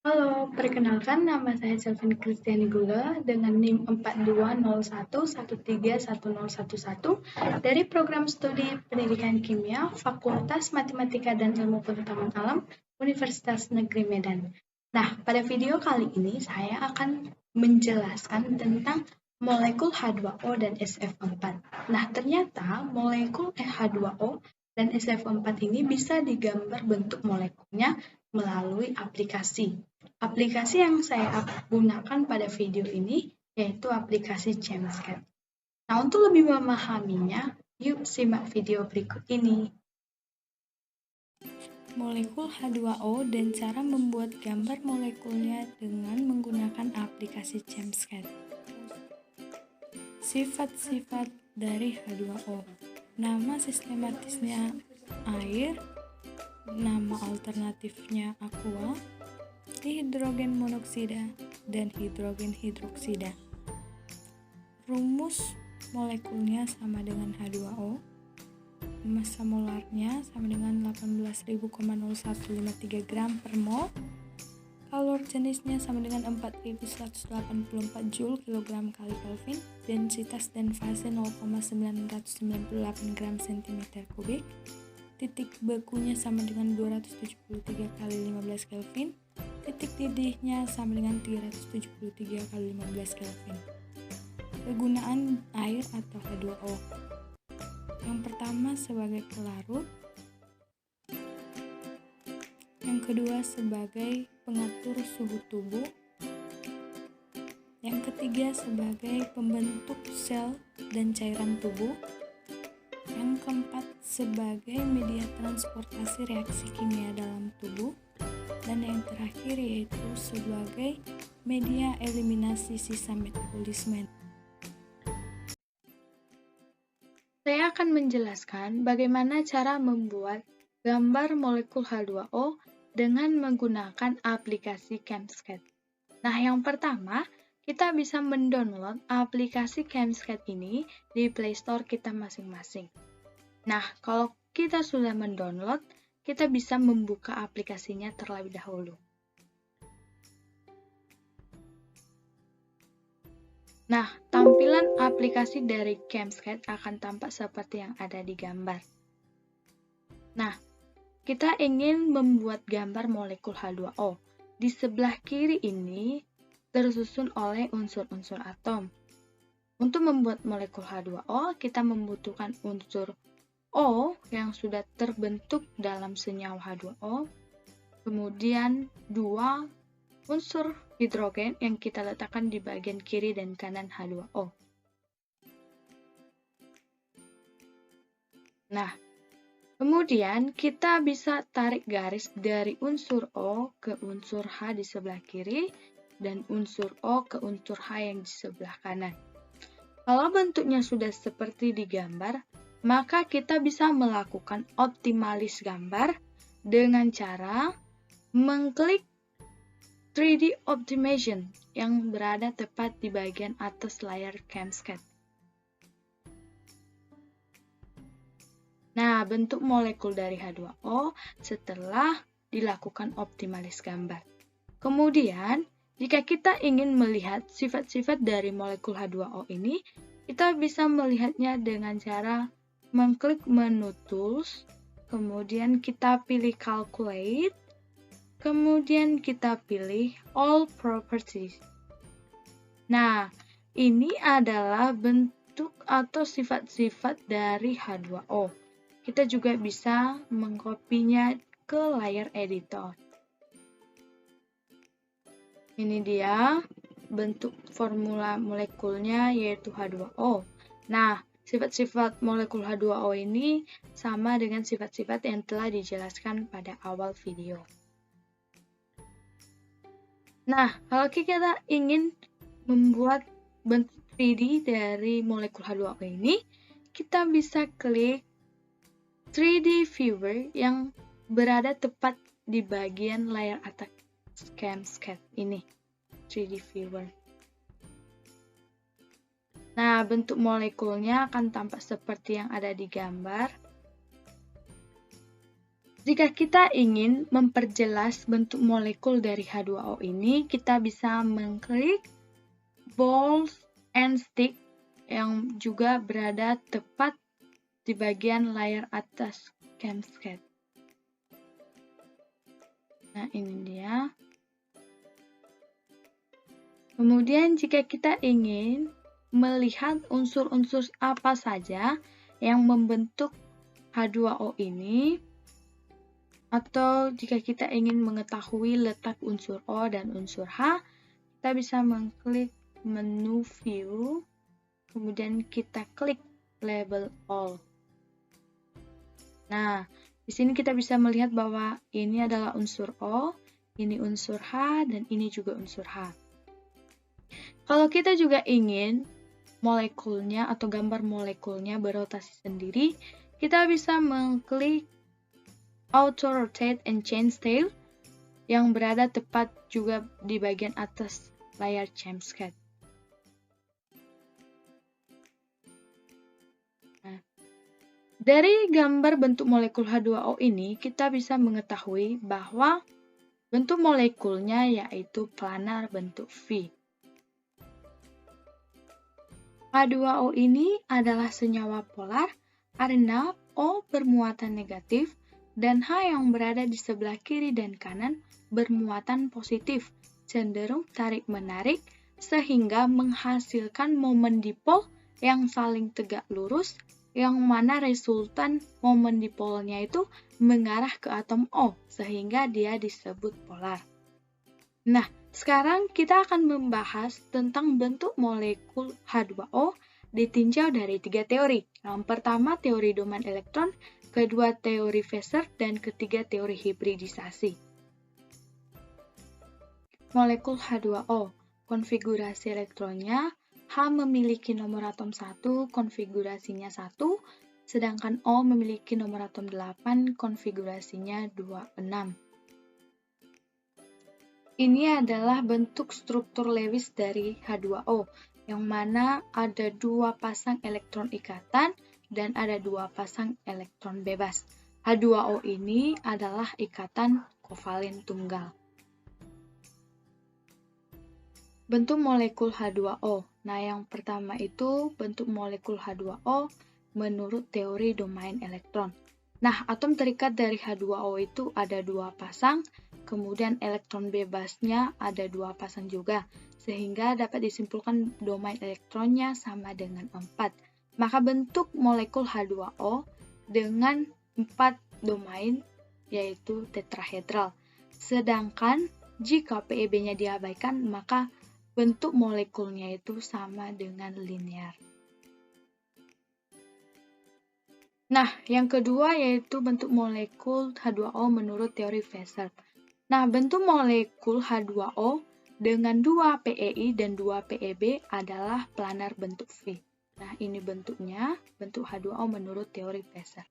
Halo, perkenalkan nama saya Selvin Kristiani Gula dengan NIM 4201131011 dari program studi Pendidikan Kimia Fakultas Matematika dan Ilmu Pengetahuan Alam Universitas Negeri Medan. Nah, pada video kali ini saya akan menjelaskan tentang molekul H2O dan SF4. Nah, ternyata molekul H2O dan SF4 ini bisa digambar bentuk molekulnya melalui aplikasi. Aplikasi yang saya gunakan pada video ini yaitu aplikasi Chemscat. Nah, untuk lebih memahaminya, yuk simak video berikut ini. Molekul H2O dan cara membuat gambar molekulnya dengan menggunakan aplikasi Chemscat. Sifat-sifat dari H2O. Nama sistematisnya air, nama alternatifnya aqua, hidrogen monoksida, dan hidrogen hidroksida. Rumus molekulnya sama dengan H2O. Massa molarnya sama dengan 18.000,0153 gram per mol. Kalor jenisnya sama dengan 4.184 Joule kilogram kali Kelvin. Densitas dan fase 0,998 gram cm kubik. Titik bakunya sama dengan 273 kali 15 Kelvin. Titik didihnya sama dengan 373 kali 15 Kelvin. Kegunaan air atau H2O. Yang pertama sebagai pelarut, yang kedua sebagai pengatur suhu tubuh, yang ketiga sebagai pembentuk sel dan cairan tubuh, yang keempat sebagai media transportasi reaksi kimia dalam tubuh, dan yang terakhir yaitu sebagai media eliminasi sisa metabolisme. Saya akan menjelaskan bagaimana cara membuat gambar molekul H2O dengan menggunakan aplikasi Chemscat. Nah, yang pertama, kita bisa mendownload aplikasi Chemscat ini di Play Store kita masing-masing. Nah, kalau kita sudah mendownload, kita bisa membuka aplikasinya terlebih dahulu. Nah, tampilan aplikasi dari Chemscat akan tampak seperti yang ada di gambar. Nah, kita ingin membuat gambar molekul H2O. Di sebelah kiri ini tersusun oleh unsur-unsur atom. Untuk membuat molekul H2O, kita membutuhkan unsur O yang sudah terbentuk dalam senyawa H2O, kemudian 2 unsur hidrogen yang kita letakkan di bagian kiri dan kanan H2O. Nah, kemudian kita bisa tarik garis dari unsur O ke unsur H di sebelah kiri dan unsur O ke unsur H yang di sebelah kanan. Kalau bentuknya sudah seperti di gambar, maka kita bisa melakukan optimalis gambar dengan cara mengklik 3D Optimization yang berada tepat di bagian atas layar Chemscat. Nah, bentuk molekul dari H2O setelah dilakukan optimalis gambar. Kemudian, jika kita ingin melihat sifat-sifat dari molekul H2O ini, kita bisa melihatnya dengan cara mengklik menu Tools, kemudian kita pilih Calculate, kemudian kita pilih All Properties. Nah, ini adalah bentuk atau sifat-sifat dari H2O. Kita juga bisa mengkopinya ke layar editor. Ini dia bentuk formula molekulnya yaitu H2O. Nah, sifat-sifat molekul H2O ini sama dengan sifat-sifat yang telah dijelaskan pada awal video. Nah, kalau kita ingin membuat bentuk 3D dari molekul H2O ini, kita bisa klik 3D Viewer yang berada tepat di bagian layar atas Chemscat ini, 3D Viewer. Nah, bentuk molekulnya akan tampak seperti yang ada di gambar. Jika kita ingin memperjelas bentuk molekul dari H2O ini, kita bisa mengklik balls and stick yang juga berada tepat di bagian layar atas ChemSketch. Nah, ini dia. Kemudian jika kita ingin melihat unsur-unsur apa saja yang membentuk H2O ini, atau jika kita ingin mengetahui letak unsur O dan unsur H, kita bisa mengklik menu View, kemudian kita klik Label All. Nah, di sini kita bisa melihat bahwa ini adalah unsur O, ini unsur H, dan ini juga unsur H. Kalau kita juga ingin molekulnya atau gambar molekulnya berotasi sendiri, kita bisa mengklik Auto Rotate and Change Tail yang berada tepat juga di bagian atas layar ChemSketch. Nah, dari gambar bentuk molekul H2O ini, kita bisa mengetahui bahwa bentuk molekulnya yaitu planar bentuk V. H2O ini adalah senyawa polar karena O bermuatan negatif dan H yang berada di sebelah kiri dan kanan bermuatan positif, cenderung tarik-menarik, sehingga menghasilkan momen dipol yang saling tegak lurus, yang mana resultan momen dipolnya itu mengarah ke atom O, sehingga dia disebut polar. Nah, sekarang kita akan membahas tentang bentuk molekul H2O ditinjau dari 3 teori. Yang pertama, teori domain elektron, kedua teori Fessor, dan ketiga teori hibridisasi. Molekul H2O, konfigurasi elektronnya, H memiliki nomor atom 1, konfigurasinya 1, sedangkan O memiliki nomor atom 8, konfigurasinya 26. Ini adalah bentuk struktur Lewis dari H2O, yang mana ada 2 pasang elektron ikatan dan ada 2 pasang elektron bebas. H2O ini adalah ikatan kovalen tunggal. Bentuk molekul H2O. Nah, yang pertama itu bentuk molekul H2O menurut teori domain elektron. Nah, atom terikat dari H2O itu ada 2 pasang, kemudian elektron bebasnya ada 2 pasang juga, sehingga dapat disimpulkan domain elektronnya sama dengan 4. Maka bentuk molekul H2O dengan 4 domain yaitu tetrahedral. Sedangkan jika PEB-nya diabaikan, maka bentuk molekulnya itu sama dengan linear. Nah, yang kedua yaitu bentuk molekul H2O menurut teori Fessor. Nah, bentuk molekul H2O dengan 2 PEI dan 2 PEB adalah planar bentuk V. Nah, ini bentuknya, bentuk H2O menurut teori Fessor.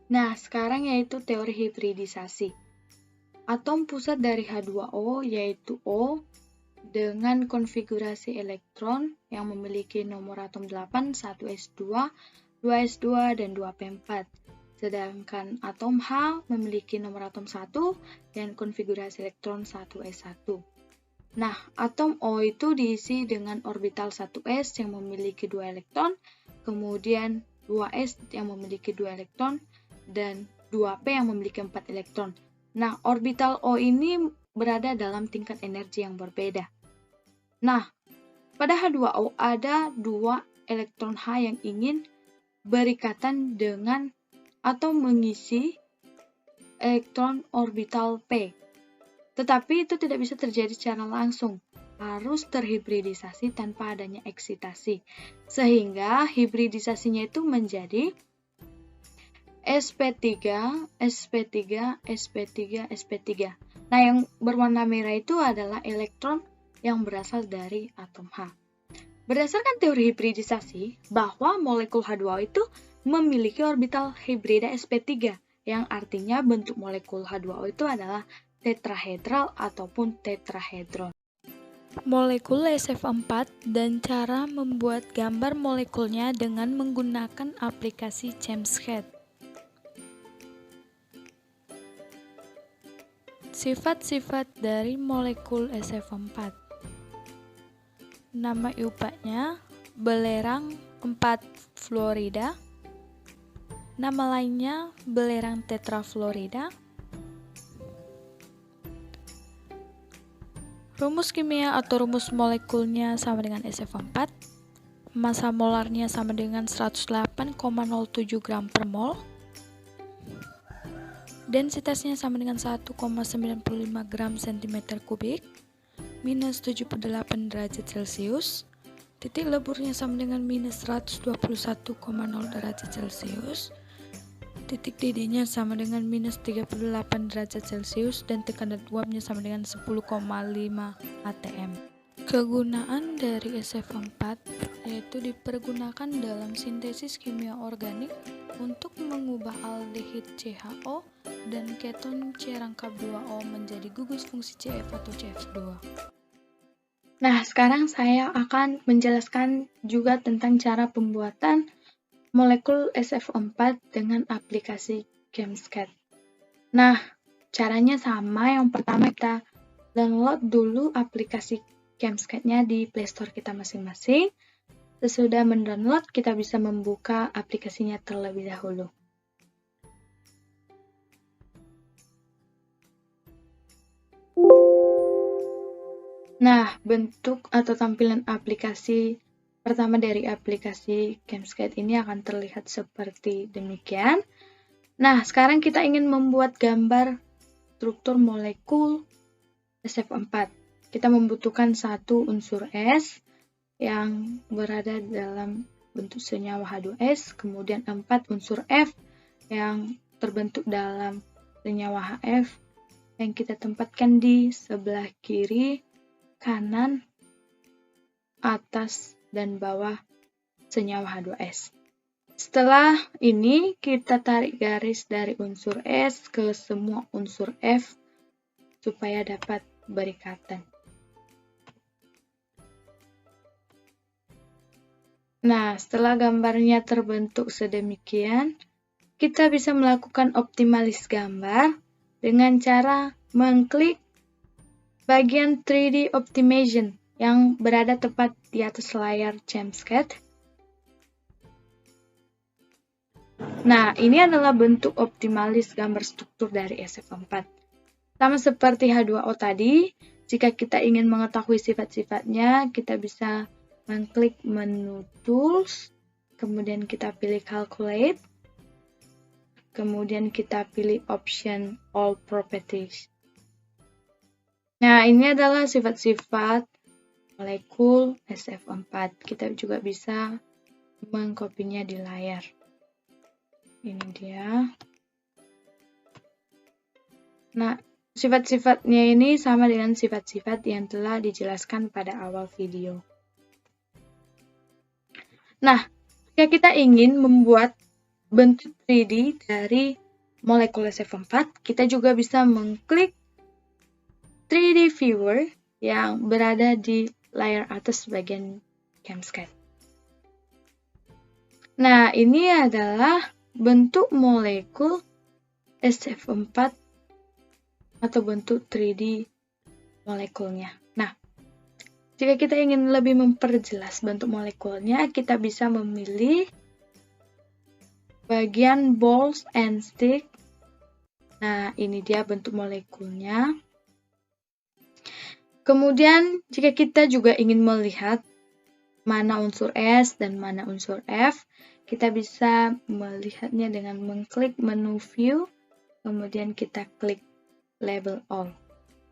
Nah, sekarang yaitu teori hibridisasi. Atom pusat dari H2O yaitu O dengan konfigurasi elektron yang memiliki nomor atom 8, 1s2, 2s2, dan 2p4. Sedangkan atom H memiliki nomor atom 1 dan konfigurasi elektron 1s1. Nah, atom O itu diisi dengan orbital 1s yang memiliki 2 elektron, kemudian 2s yang memiliki 2 elektron, dan 2p yang memiliki 4 elektron. Nah, orbital O ini berada dalam tingkat energi yang berbeda. Nah, pada H2O ada 2 elektron H yang ingin berikatan dengan atau mengisi elektron orbital P. Tetapi itu tidak bisa terjadi secara langsung, harus terhibridisasi tanpa adanya eksitasi. Sehingga hibridisasinya itu menjadi sp3, sp3, sp3, sp3. Nah, yang berwarna merah itu adalah elektron yang berasal dari atom H. Berdasarkan teori hibridisasi, bahwa molekul H2O itu memiliki orbital hibrida sp3, yang artinya bentuk molekul H2O itu adalah tetrahedral ataupun tetrahedron. Molekul SF4 dan cara membuat gambar molekulnya dengan menggunakan aplikasi ChemSketch. Sifat-sifat dari molekul SF4. Nama IUPAC-nya belerang 4 fluorida. Nama lainnya belerang tetrafluorida. Rumus kimia atau rumus molekulnya sama dengan SF4. Massa molarnya sama dengan 108,07 gram per mol. Densitasnya sama dengan 1,95 gram cm kubik, minus 78 derajat Celcius. Titik leburnya sama dengan minus 121,0 derajat Celcius. Titik didihnya sama dengan minus 38 derajat Celcius dan tekanan uapnya sama dengan 10,5 atm. Kegunaan dari SF4 yaitu dipergunakan dalam sintesis kimia organik untuk mengubah aldehid CHO dan keton C-rangkap 2O menjadi gugus fungsi CF atau CF2. Nah, sekarang saya akan menjelaskan juga tentang cara pembuatan molekul SF4 dengan aplikasi ChemScat. Nah, caranya sama. Yang pertama kita download dulu aplikasi ChemScat-nya di Play Store kita masing-masing. Sesudah mendownload, kita bisa membuka aplikasinya terlebih dahulu. Nah, bentuk atau tampilan aplikasi pertama dari aplikasi ChemScat ini akan terlihat seperti demikian. Nah, sekarang kita ingin membuat gambar struktur molekul SF4. Kita membutuhkan satu unsur S yang berada dalam bentuk senyawa H2S, kemudian 4 unsur F yang terbentuk dalam senyawa HF yang kita tempatkan di sebelah kiri, kanan, atas, dan bawah senyawa H2S. Setelah ini, kita tarik garis dari unsur S ke semua unsur F supaya dapat berikatan. Nah, setelah gambarnya terbentuk sedemikian, kita bisa melakukan optimalis gambar dengan cara mengklik bagian 3D Optimization yang berada tepat di atas layar ChemScat. Nah, ini adalah bentuk optimalis gambar struktur dari SF4. Sama seperti H2O tadi, jika kita ingin mengetahui sifat-sifatnya, kita bisa mengklik menu Tools, kemudian kita pilih Calculate, kemudian kita pilih option All Properties. Nah, ini adalah sifat-sifat molekul SF4. Kita juga bisa mengkopinya di layar. Ini dia. Nah, sifat-sifatnya ini sama dengan sifat-sifat yang telah dijelaskan pada awal video. Nah, jika kita ingin membuat bentuk 3D dari molekul SF4, kita juga bisa mengklik 3D Viewer yang berada di layar atas bagian ChemScat. Nah, ini adalah bentuk molekul SF4 atau bentuk 3D molekulnya. Nah, jika kita ingin lebih memperjelas bentuk molekulnya, kita bisa memilih bagian balls and stick. Nah, ini dia bentuk molekulnya. Kemudian, jika kita juga ingin melihat mana unsur S dan mana unsur F, kita bisa melihatnya dengan mengklik menu View, kemudian kita klik Label All.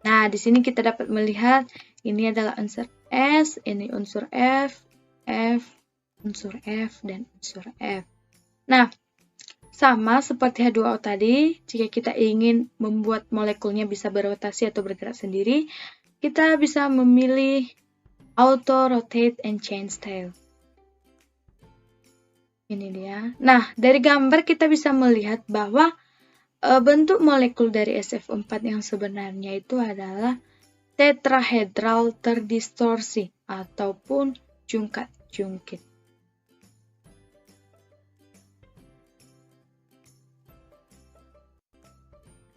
Nah, di sini kita dapat melihat ini adalah unsur S, ini unsur F, unsur F, dan unsur F. Nah, sama seperti H2O tadi, jika kita ingin membuat molekulnya bisa berotasi atau bergerak sendiri, kita bisa memilih Auto Rotate and Change Style. Ini dia. Nah, dari gambar kita bisa melihat bahwa bentuk molekul dari SF4 yang sebenarnya itu adalah tetrahedral terdistorsi ataupun jungkat-jungkit.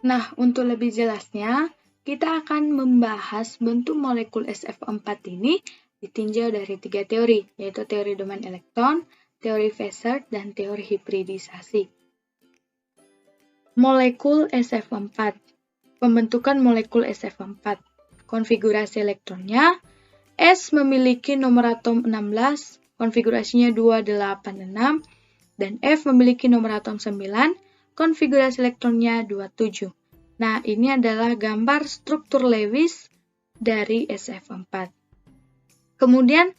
Nah, untuk lebih jelasnya, kita akan membahas bentuk molekul SF4 ini ditinjau dari 3 teori, yaitu teori domain elektron, teori Fessard, dan teori hibridisasi. Molekul SF4. Pembentukan molekul SF4. Konfigurasi elektronnya, S memiliki nomor atom 16, konfigurasinya 286, dan F memiliki nomor atom 9, konfigurasi elektronnya 27. Nah, ini adalah gambar struktur Lewis dari SF4. Kemudian,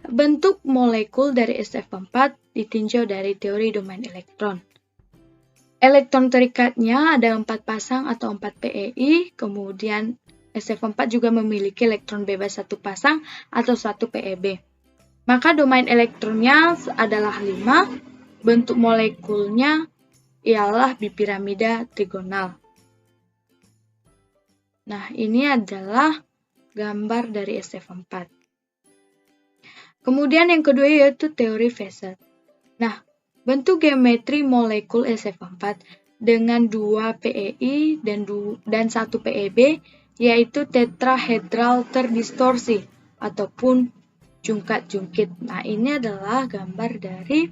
bentuk molekul dari SF4 ditinjau dari teori domain elektron. Elektron terikatnya ada 4 pasang atau 4 PeI, kemudian SF4 juga memiliki elektron bebas 1 pasang atau 1 PeB. Maka domain elektronnya adalah 5, bentuk molekulnya ialah bipiramida trigonal. Nah, ini adalah gambar dari SF4. Kemudian yang kedua yaitu teori Fessard. Nah, bentuk geometri molekul SF4 dengan 2 PeI dan 1 PeB yaitu tetrahedral terdistorsi ataupun jungkat-jungkit. Nah, ini adalah gambar dari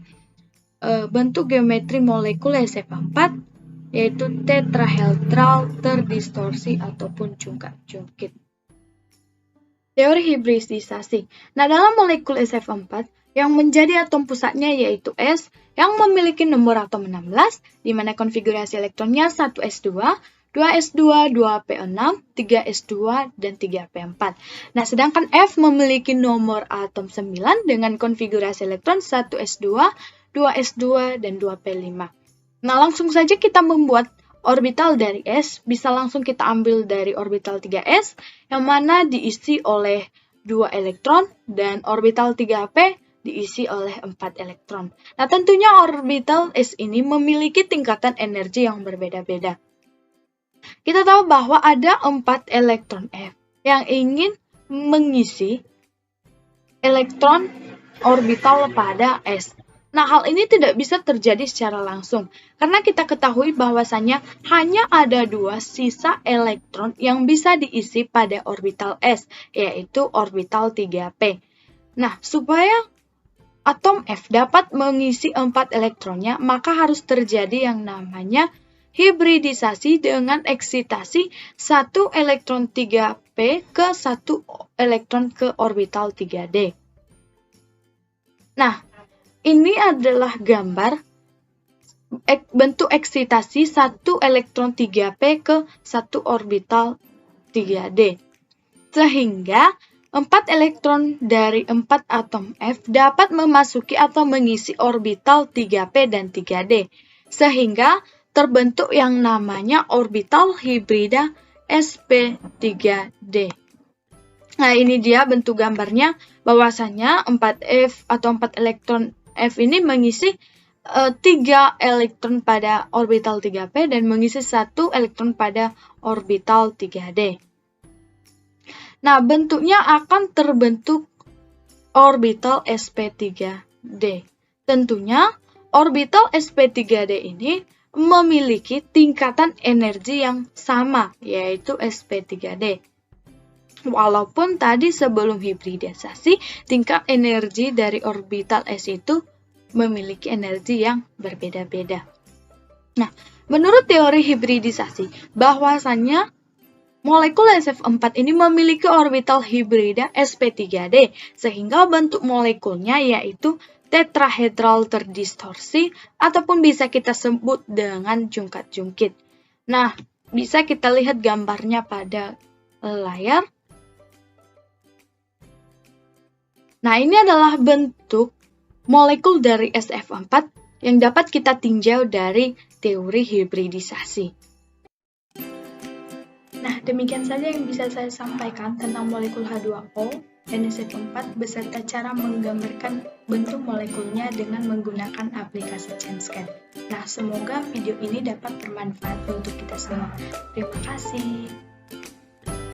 bentuk geometri molekul SF4 yaitu tetrahedral terdistorsi ataupun jungkat-jungkit. Teori hibridisasi. Nah, dalam molekul SF4 yang menjadi atom pusatnya yaitu S yang memiliki nomor atom 16, di mana konfigurasi elektronnya 1s2, 2s2, 2p6, 3s2, dan 3p4. Nah, sedangkan F memiliki nomor atom 9 dengan konfigurasi elektron 1s2, 2s2, dan 2p5. Nah, langsung saja kita membuat orbital dari S, bisa langsung kita ambil dari orbital 3s, yang mana diisi oleh 2 elektron, dan orbital 3p diisi oleh 4 elektron. Nah, tentunya orbital S ini memiliki tingkatan energi yang berbeda-beda. Kita tahu bahwa ada 4 elektron F yang ingin mengisi elektron orbital pada S. Nah, hal ini tidak bisa terjadi secara langsung, karena kita ketahui bahwasannya hanya ada 2 sisa elektron yang bisa diisi pada orbital S, yaitu orbital 3p. Nah, supaya atom F dapat mengisi 4 elektronnya, maka harus terjadi yang namanya hibridisasi dengan eksitasi 1 elektron 3p ke 1 elektron ke orbital 3d. Nah, ini adalah gambar bentuk eksitasi 1 elektron 3p ke 1 orbital 3d. Sehingga 4 elektron dari 4 atom F dapat memasuki atau mengisi orbital 3p dan 3d. Sehingga terbentuk yang namanya orbital hibrida sp3d. Nah, ini dia bentuk gambarnya, bahwasannya 4F atau 4 elektron F ini mengisi 3 elektron pada orbital 3p dan mengisi 1 elektron pada orbital 3d. Nah, bentuknya akan terbentuk orbital sp3d. Tentunya orbital sp3d ini memiliki tingkatan energi yang sama, yaitu sp3d. Walaupun tadi sebelum hibridisasi, tingkat energi dari orbital S itu memiliki energi yang berbeda-beda. Nah, menurut teori hibridisasi, bahwasannya molekul SF4 ini memiliki orbital hibrida sp3d, sehingga bentuk molekulnya yaitu tetrahedral terdistorsi, ataupun bisa kita sebut dengan jungkat-jungkit. Nah, bisa kita lihat gambarnya pada layar. Nah, ini adalah bentuk molekul dari SF4 yang dapat kita tinjau dari teori hibridisasi. Nah, demikian saja yang bisa saya sampaikan tentang molekul H2O dan SF4 beserta cara menggambarkan bentuk molekulnya dengan menggunakan aplikasi ChangeScan. Nah, semoga video ini dapat bermanfaat untuk kita semua. Terima kasih.